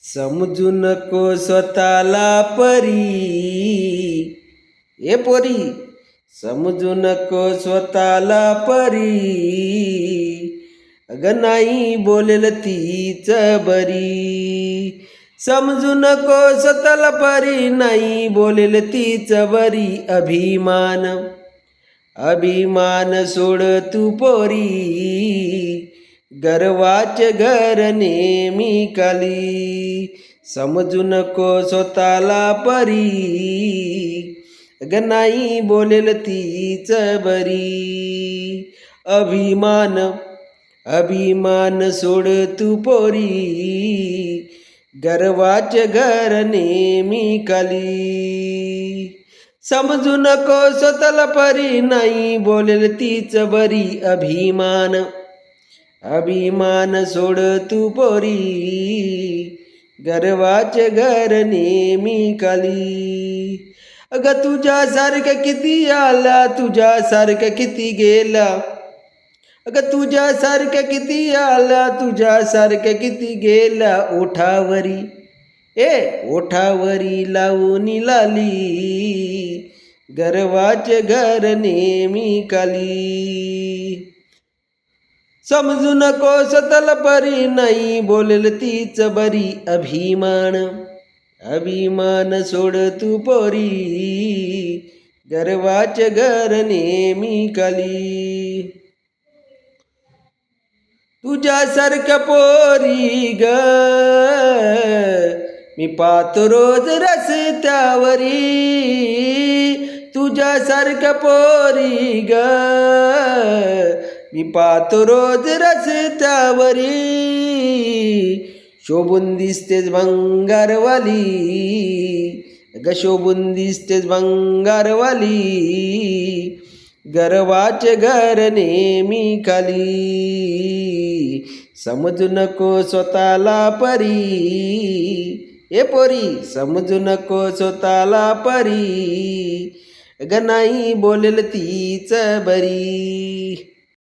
समजू नको स्वतःला परी, ए पोरी, समजू नको स्वतःला परी, अगं नाही बोलेल तीच बरी. समजू नको स्वतःला परी, नाही बोलेल तीच बरी. अभिमान अभिमान सोड तू पोरी, गर्वाचे घर नेहमी खाली. समजू नको स्वतःला परी, अगं नाही बोलेल तीच बरी. अभिमान अभिमान सोड तू पोरी, गर्वाचे घर नेहमी खाली. समजू नको स्वतःला परी, नाही बोलेल तीच बरी. अभिमान अभिमान सोड तू पोरी, गर्वाचे घर नेहमी खाली. अगं तुझ्यासारखं किती आला, तुझ्यासारखं किती गेला. अगं तुझ्यासारखं किती आला, तुझ्यासारखं किती गेला. ओठावरी ओठावरी लावून लाली, गर्वाचे घर नेहमी खाली. समजू नको स्वतःला परी, नाही बोलेल तीच बरी. अभिमान अभिमान सोड तू पोरी, गर्वाचे घर नेहमी खाली. तुझ्यासारख्या पोरी ग मी पाहतो रोज रस्त्यावरी. तुझ्यासारख्या पोरी ग मी पाहतो रोज रस्त्यावरी. शोभून दिसतेच भंगारवाली, ग शोभून दिसतेच भंगारवाली, गर्वाचे घर नेहमी खाली. समजू नको स्वतःला परी, ए पोरी, समजू नको स्वतःला परी, ग नाही बोलेल तीच बरी.